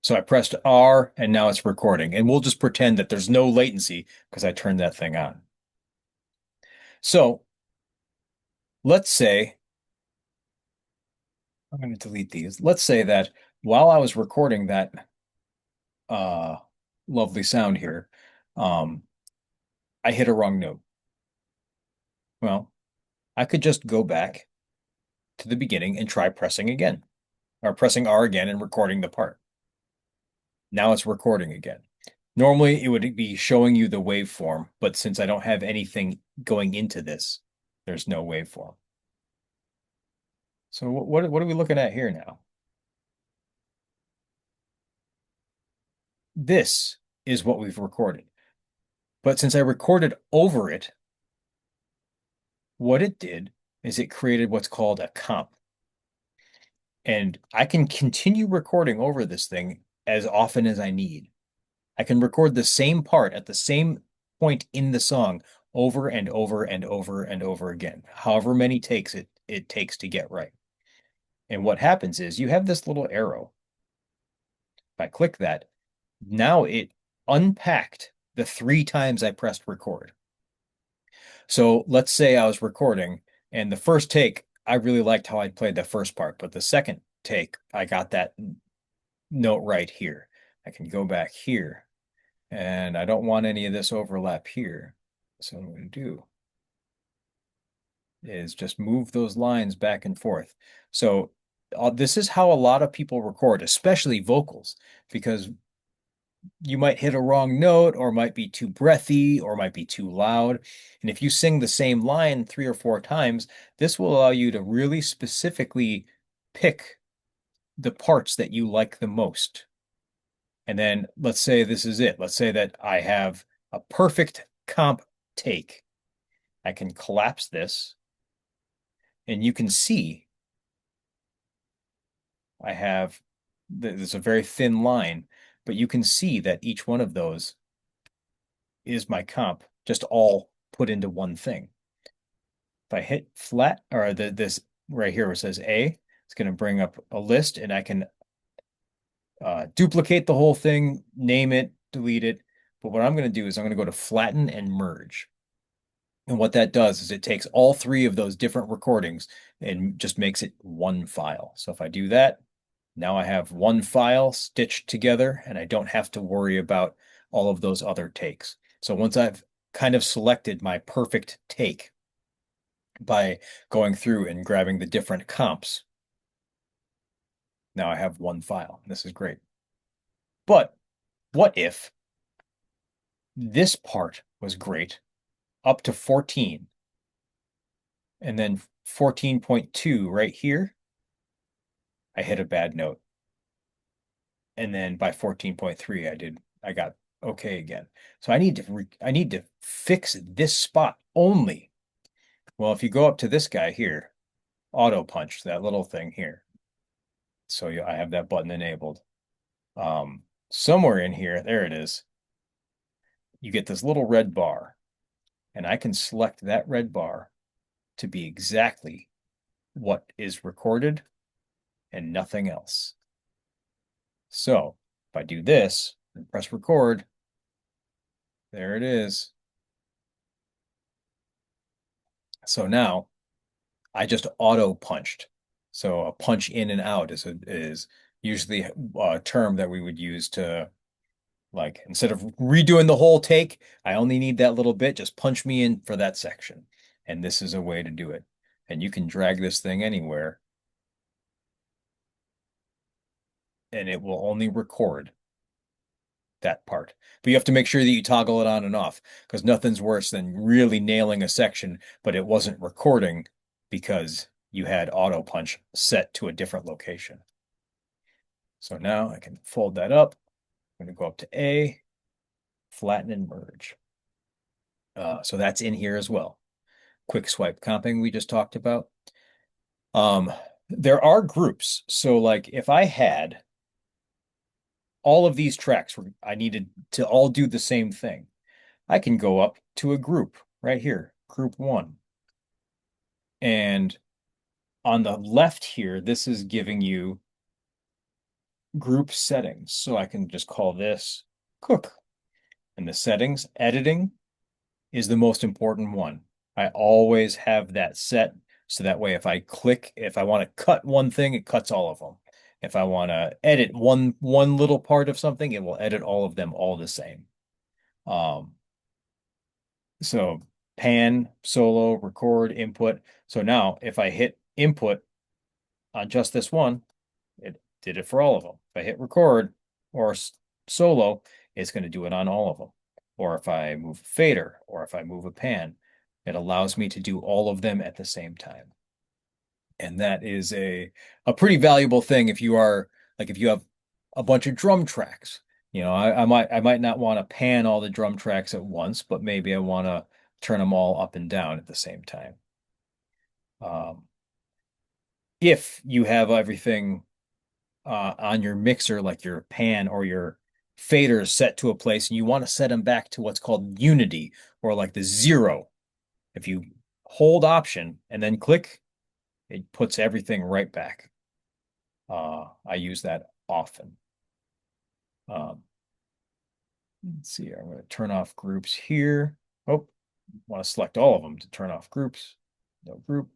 B: So I pressed R and now it's recording. And we'll just pretend that there's no latency because I turned that thing on. So let's say, I'm going to delete these. Let's say that while I was recording that lovely sound here, I hit a wrong note. Well, I could just go back to the beginning and try pressing again, or pressing R again and recording the part. Now it's recording again. Normally, it would be showing you the waveform, but since I don't have anything going into this, there's no waveform. So what are we looking at here now? This is what we've recorded. But since I recorded over it, what it did is it created what's called a comp. And I can continue recording over this thing as often as I need. I can record the same part at the same point in the song over and over and over and over again, however many takes it takes to get right. And what happens is you have this little arrow. If I click that, now it unpacked the 3 times I pressed record. So let's say I was recording and the first take, I really liked how I played the first part, but the second take, I got that note right here. I can go back here and I don't want any of this overlap here. So what I'm going to do is just move those lines back and forth. So this is how a lot of people record, especially vocals, because you might hit a wrong note or might be too breathy or might be too loud. And if you sing the same line 3 or 4 times, this will allow you to really specifically pick the parts that you like the most. And then let's say this is it. Let's say that I have a perfect comp take. I can collapse this and you can see I have, there's a very thin line, but you can see that each one of those is my comp, just all put into one thing. If I hit flat or this right here where it says A, it's going to bring up a list and I can duplicate the whole thing, name it, delete it. But what I'm going to do is I'm going to go to flatten and merge. And what that does is it takes all 3 of those different recordings and just makes it one file. So if I do that, now I have one file stitched together and I don't have to worry about all of those other takes. So once I've kind of selected my perfect take by going through and grabbing the different comps, now I have one file. This is great. But what if this part was great up to 14 and then 14.2 right here, I hit a bad note. And then by 14.3, I got okay again. So I need to fix this spot only. Well, if you go up to this guy here, auto punch, that little thing here. So I have that button enabled. Somewhere in here, there it is. You get this little red bar, and I can select that red bar to be exactly what is recorded and nothing else. So if I do this and press record, there it is. So now I just auto punched. So a punch in and out is usually a term that we would use to, like, instead of redoing the whole take, I only need that little bit, just punch me in for that section. And this is a way to do it. And you can drag this thing anywhere and it will only record that part. But you have to make sure that you toggle it on and off because nothing's worse than really nailing a section, but it wasn't recording because you had auto punch set to a different location. So now I can fold that up. I'm going to go up to A, flatten and merge. So that's in here as well. Quick swipe comping we just talked about. There are groups. So like if I had all of these tracks where I needed to all do the same thing, I can go up to a group right here, group 1. And on the left here, this is giving you group settings. So I can just call this cook. And the settings, editing is the most important one. I always have that set so that way if I click, if I want to cut one thing, it cuts all of them. If I want to edit one little part of something, it will edit all of them all the same. So pan, solo, record, input. So now if I hit input on just this one, it did it for all of them. If I hit record or solo, it's going to do it on all of them. Or if I move a fader or if I move a pan, it allows me to do all of them at the same time. And that is a pretty valuable thing if you are like if you have a bunch of drum tracks. I might not want to pan all the drum tracks at once, but maybe I want to turn them all up and down at the same time. Um, if you have everything on your mixer, like your pan or your faders set to a place, and you want to set them back to what's called unity or like the zero, if you hold Option and then click, it puts everything right back. I use that often. Um, let's see, I'm going to turn off groups here. Oh, want to select all of them to turn off groups. No group.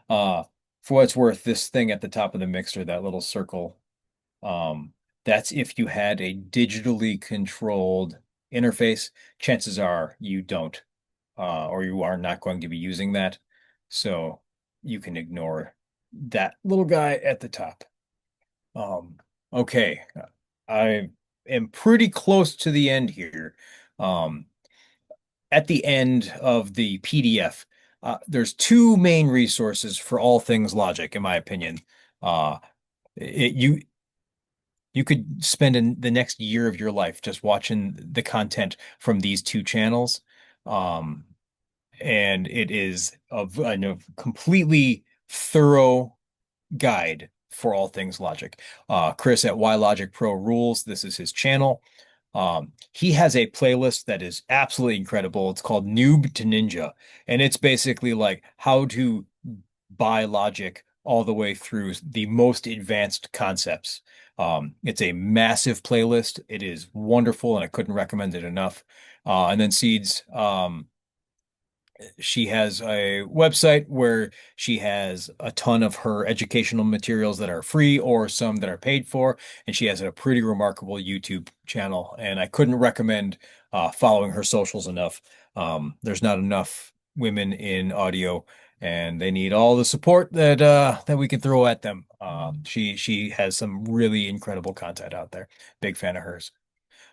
B: Uh, for what it's worth, this thing at the top of the mixer, that little circle, that's if you had a digitally controlled interface. Chances are you don't, or you are not going to be using that. So you can ignore that little guy at the top. Um, okay, I am pretty close to the end here. Um, at the end of the PDF, there's two main resources for all things logic, in my opinion. Uh, you could spend the next year of your life just watching the content from these two channels. Um, and it is a completely thorough guide for all things logic. Chris at Why Logic Pro Rules, this is his channel. He has a playlist that is absolutely incredible. It's called Noob to Ninja, and it's basically like how to buy logic all the way through the most advanced concepts. It's a massive playlist. It is wonderful, and I couldn't recommend it enough. And then Seeds, she has a website where she has a ton of her educational materials that are free or some that are paid for, and she has a pretty remarkable YouTube channel. And I couldn't recommend following her socials enough. There's not enough women in audio, and they need all the support that we can throw at them. She has some really incredible content out there. Big fan of hers.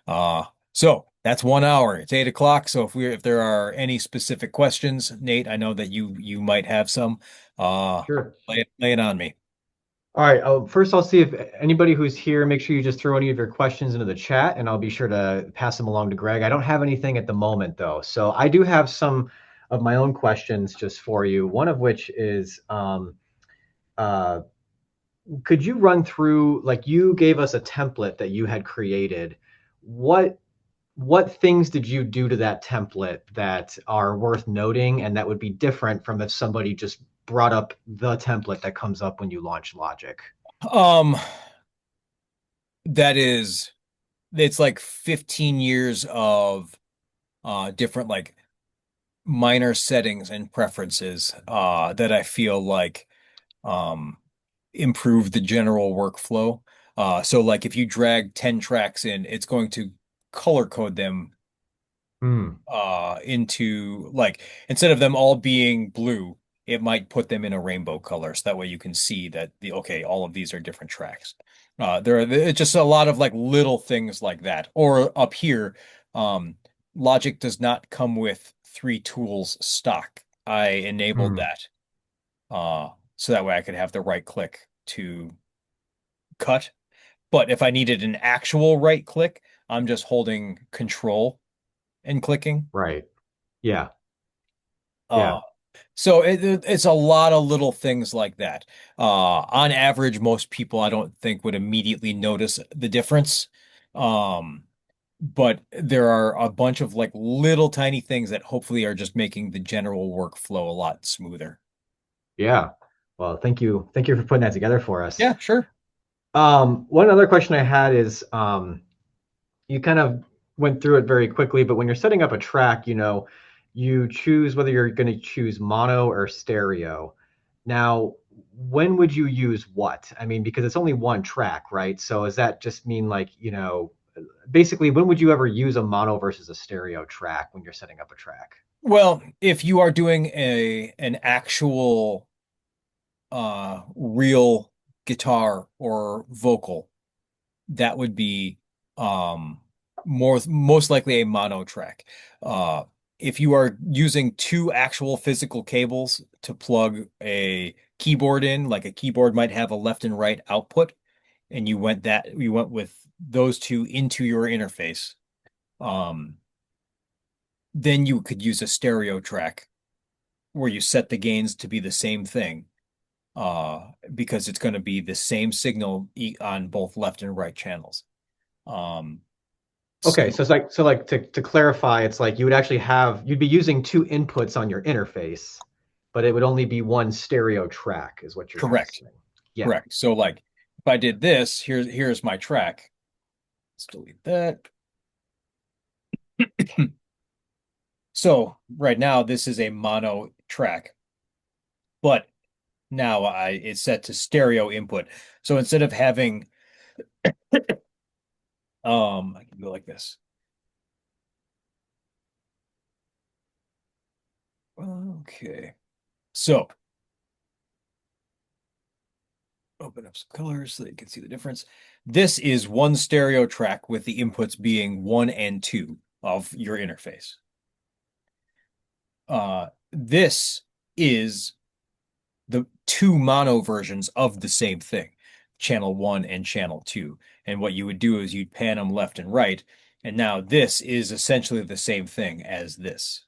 B: Uh, so that's 1 hour. It's 8 o'clock. So if there are any specific questions, Nate, I know that you might have some.
A: Sure.
B: Lay it on me.
A: All right. First, I'll see if anybody who's here, make sure you just throw any of your questions into the chat, and I'll be sure to pass them along to Greg. I don't have anything at the moment, though. So I do have some of my own questions just for you. One of which is, uh, could you run through, like you gave us a template that you had created. What what things did you do to that template that are worth noting and that would be different from if somebody just brought up the template that comes up when you launch Logic?
B: Um, that is, it's like 15 years of different like minor settings and preferences that I feel like um improve the general workflow. So like if you drag 10 tracks in, it's going to color code them
A: Hmm.
B: into like instead of them all being blue, it might put them in a rainbow color so that way you can see that the okay, all of these are different tracks. It's just a lot of like little things like that. Or up here, um, Logic does not come with three tools stock. I enabled
A: Hmm.
B: that so that way I could have the right click to cut. But if I needed an actual right click, I'm just holding control and clicking.
A: Right. Yeah.
B: Uh,
A: Yeah.
B: so it's a lot of little things like that. On average, most people I don't think would immediately notice the difference. Um, but there are a bunch of like little tiny things that hopefully are just making the general workflow a lot smoother.
A: Yeah. Well, thank you. Thank you for putting that together for us.
B: Yeah, sure.
A: One other question I had is, you kind of went through it very quickly, but when you're setting up a track, you choose whether you're going to choose mono or stereo. Now, when would you use what? I mean, because it's only one track, right? So does that just mean like, basically, when would you ever use a mono versus a stereo track when you're setting up a track?
B: Well, if you are doing a an actual real guitar or vocal, that would be um most likely a mono track. Uh if you are using two actual physical cables to plug a keyboard in, like a keyboard might have a left and right output, and you went with those two into your interface, um, then you could use a stereo track where you set the gains to be the same thing, because it's going to be the same signal on both left and right channels. Um,
A: Okay,
B: so
A: so it's like to clarify, it's like you would actually have you'd be using two inputs on your interface, but it would only be one stereo track, is what you're kind of
B: correct,
A: saying. Yeah.
B: correct. So like if I did this, here's my track. Let's delete that. So right now this is a mono track, but now I it's set to stereo input. So instead of having I can go like this. Okay. So open up some colors so that you can see the difference. This is one stereo track with the inputs being one and two of your interface. This is the two mono versions of the same thing, channel one and channel two. And what you would do is you'd pan them left and right. And now this is essentially the same thing as this.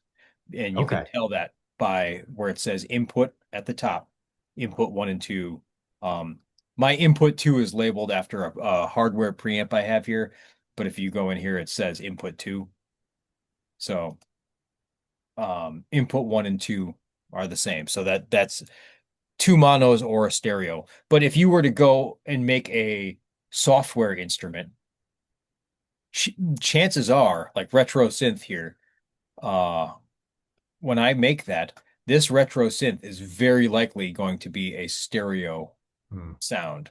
B: And you can
A: Okay.
B: tell that by where it says input at the top, input one and two. Um, my input two is labeled after a hardware preamp I have here, but if you go in here, it says input two. So input one and two are the same. So that's two monos or a stereo. But if you were to go and make a software instrument, ch chances are, like retro synth here, uh, when I make that, this retro synth is very likely going to be a stereo
A: Hmm.
B: sound.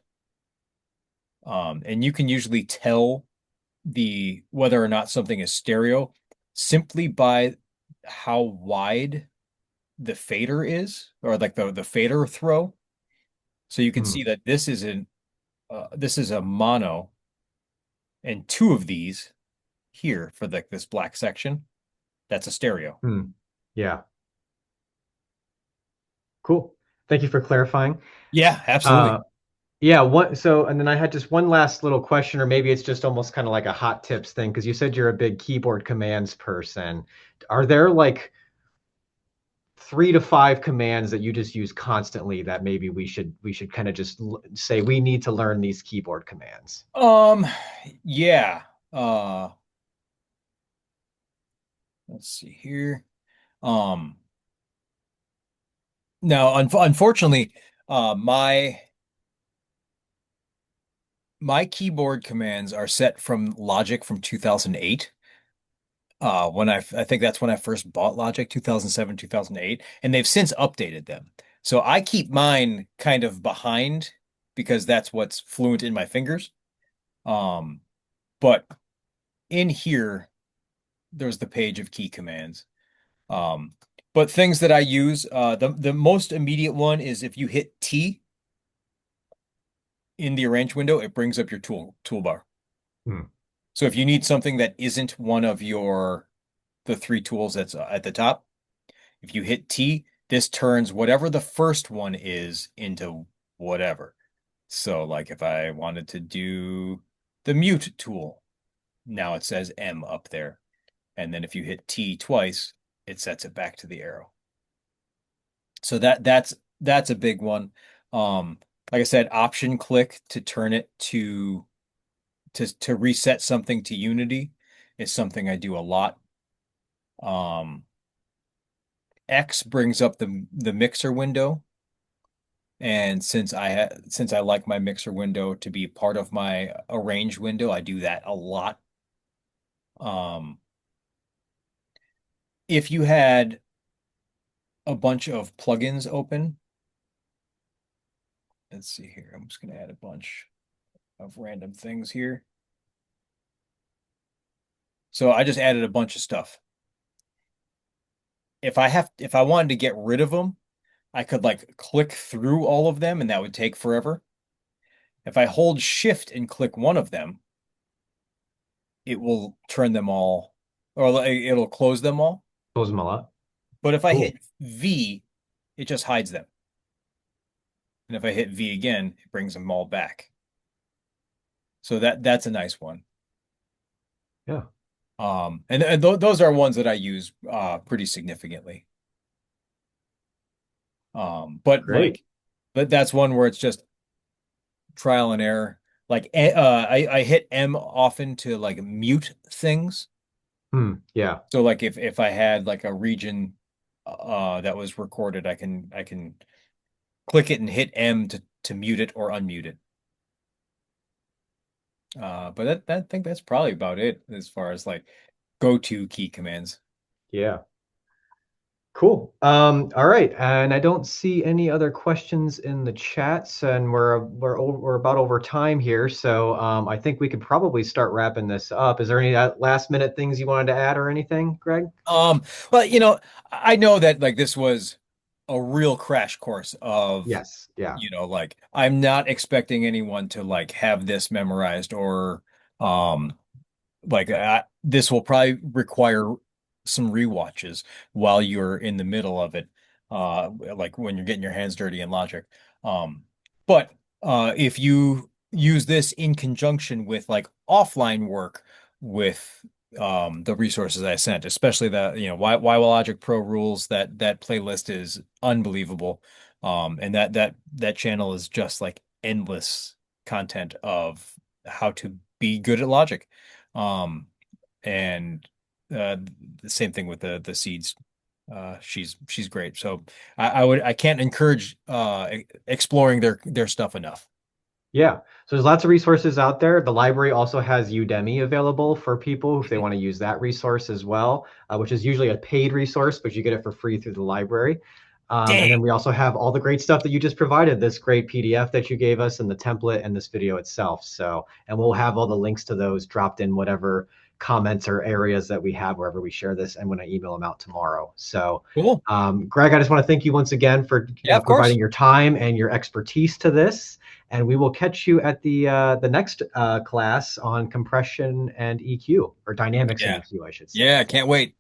B: And you can usually tell the whether or not something is stereo simply by how wide the fader is, or like the fader throw. So you can
A: Hmm.
B: see that this is a mono, and two of these here for this black section, that's a stereo.
A: Hmm. Yeah. Cool. Thank you for clarifying.
B: Yeah,
A: Uh,
B: absolutely.
A: yeah, and then I had just one last little question, or maybe it's just almost kind of like a hot tips thing, because you said you're a big keyboard commands person. Are there like 3 to 5 commands that you just use constantly that maybe we should kind of just say we need to learn these keyboard commands?
B: Um, yeah. Uh, let's see here. Um, Now, unfortunately, my keyboard commands are set from Logic from 2008. I think that's when I first bought Logic, 2007, 2008, and they've since updated them. So I keep mine kind of behind because that's what's fluent in my fingers. Um, but in here, there's the page of key commands. Um, but things that I use, the most immediate one is if you hit T in the arrange window, it brings up your toolbar.
A: Hmm.
B: So if you need something that isn't one of the three tools that's at the top, if you hit T, this turns whatever the first one is into whatever. So like if I wanted to do the mute tool, now it says M up there. And then if you hit T twice, it sets it back to the arrow. So that's a big one. Like I said, option click to turn it to reset something to Unity is something I do a lot. Um, X brings up the mixer window, and since I like my mixer window to be part of my arrange window, I do that a lot. Um, if you had a bunch of plugins open, let's see here. I'm just going to add a bunch of random things here. So I just added a bunch of stuff. If I wanted to get rid of them, I could like click through all of them and that would take forever. If I hold shift and click one of them, it will turn them all, or it'll close them all.
A: Close them all up.
B: But if I
A: Cool.
B: hit V, it just hides them. And if I hit V again, it brings them all back. So that's a nice one.
A: Yeah.
B: And those are ones that I use pretty significantly. But
A: Great.
B: like, but that's one where it's just trial and error. Like, I hit M often to like mute things.
A: Yeah.
B: So like if I had like a region that was recorded, I can click it and hit M to mute it or unmute it. But I think that's probably about it as far as like go-to key commands.
A: Yeah. Cool. All right, and I don't see any other questions in the chats, and we're about over time here, so I think we could probably start wrapping this up. Is there any last minute things you wanted to add or anything, Greg?
B: Um, well, I know that like this was a real crash course of,
A: Yes. Yeah.
B: like I'm not expecting anyone to like have this memorized or um like this will probably require some rewatches while you're in the middle of it, like when you're getting your hands dirty in Logic. But if you use this in conjunction with like offline work with the resources I sent, especially the why Logic Pro rules, that playlist is unbelievable. And that channel is just like endless content of how to be good at Logic. Um, and the same thing with the seeds. She's great. So I can't encourage exploring their stuff enough.
A: Yeah. So there's lots of resources out there. The library also has Udemy available for people if they
B: Mhm.
A: want to use that resource as well, which is usually a paid resource, but you get it for free through the library. And then
B: Dang.
A: we also have all the great stuff that you just provided, this great PDF that you gave us and the template and this video itself. So, and we'll have all the links to those dropped in whatever comments or areas that we have wherever we share this and when I email them out tomorrow. So,
B: Cool.
A: Greg, I just want to thank you once again for
B: Yeah, of
A: providing
B: course.
A: your time and your expertise to this. And we will catch you at the next class on compression and EQ, or dynamics and
B: Yeah.
A: EQ, I should say.
B: Yeah, I can't wait.